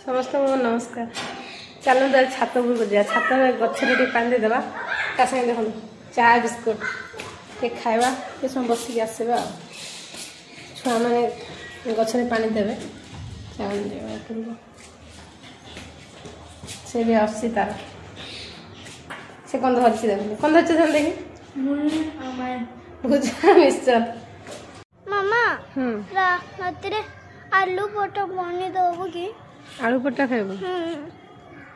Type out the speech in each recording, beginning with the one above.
समस्त नमस्कार। चलो छात उपरको जा छात गचरे पानी देवा ता संगे देख चाह बिस्कुट टे खावा ये सब बसिक आसवा छुआ मैंने गचरे पानी देवे से भी आसी तार से कौन धरची देख कौन धरची देख देखी भुजा मिक्सचर मामा रात आलू पटा बनी दब कि आलू पटा खाइब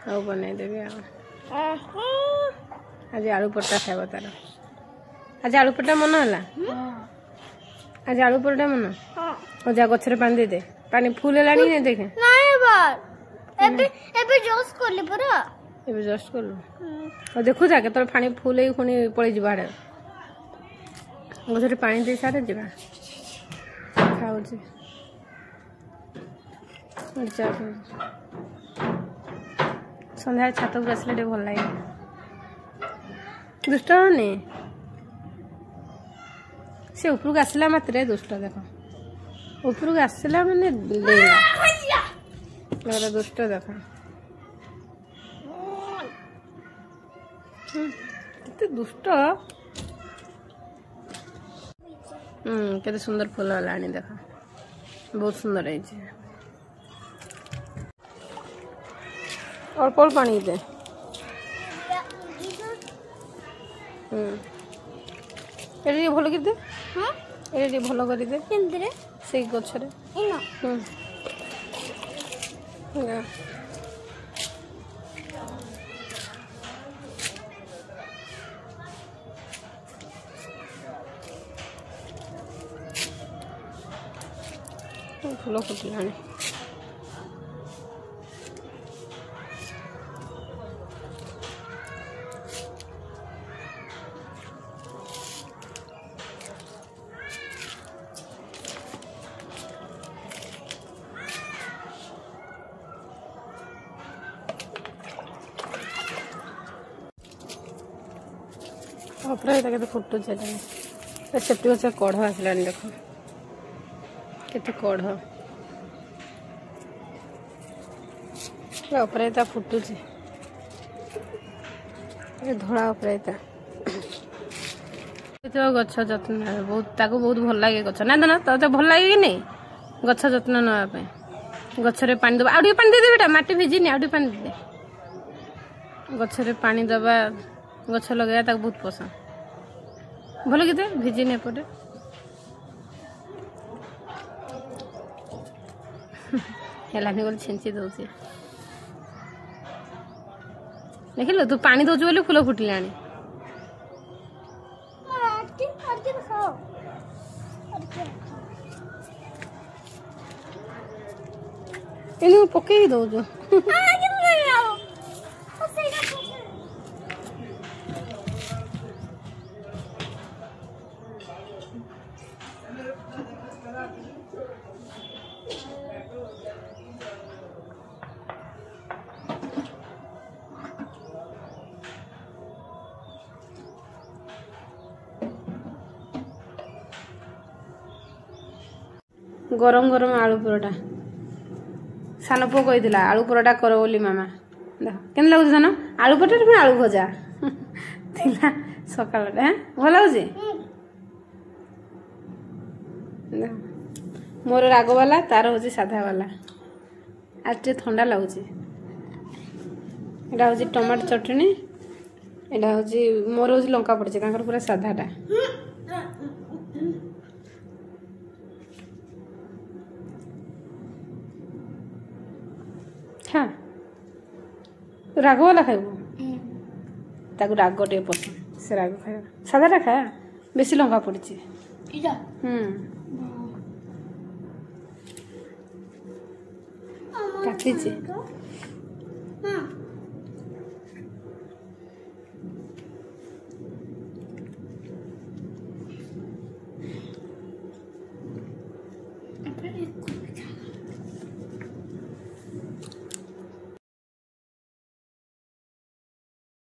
ଆଉ ବନେଇ ଦେବି ଆଜି ଆଳୁ ପରଟା ଖାଇବ ତାର ଆଜି ଆଳୁ ପରଟା ମନ ହେଲା ଆଜି ଆଳୁ ପରଟା ମନ ଓ ଯା ଗଛରେ ପାଣି ଦେଇ ଦେ ପାଣି ଫୁଲ ହେଲାଣି ନା ଦେଖେ ନାଇଁ ବାର ଏବେ ଜଷ୍ଟ କଲି ପରା ଏବେ ଜଷ୍ଟ କଲୁ ଓ ଦେଖୁ ଯା କେତେବେଳେ ପାଣି ଫୁଲ ହେଇ ପୁଣି ପଳେଇ ଯିବା ଆଡ଼େ ଗଛରେ ପାଣି ଦେଇ ସାରେ ଯିବା ଖାଉଛି सन्ध्या छात पर आसले भल लगे दुष्ट हनी से ऊपर को आसला मात्रे दुष्ट देख ऊपर को आसला माने दुष्ट देख केते दुष्ट केते सुंदर फूल हलानी देख बहुत सुंदर है और पल पानी दे एडी भलो कर दे हां एडी भलो कर दे केंद्रे से गछरे इना फूल फुटलानी प्राय के फुटू सेफ्टी गच कढ़ आसला देख के कढ़ अपरायता फुटुची धड़ा अपरायता गछ जत्न बहुत बहुत भल लगे गछ ना ना तो भल लगे कि नहीं गछ जत्न नापे गछरे पानी दबा आउ पानी दे बेटा माटी भिजिनी आउ पानी दे गछरे पानी दबा गछ लगे बहुत पसंद भल कि भिजिनी एपटे हेलानी बोली छेंची दौची देखिल तू पानी दौचु बोली फूल फुटिलानी एने पकई दौचु गरम गरम आलू परोटा सान पु कही आलू परोटा कर बोली मामा देख के लगुच सान आलू परोटा फिर आलू भजा सकाल भल लगे मोर राग वाला तार हूँ साधा वाला आज टे ठंडा लगुच एटा हूँ टमाटो चटनी एटा हूँ मोर हूँ लंका पड़े पूरा साधाटा हाँ राग वाला खाइब ताकू राग टे पसंद से राग खाइब सादाटा खा बेसी लंका पड़ी काटी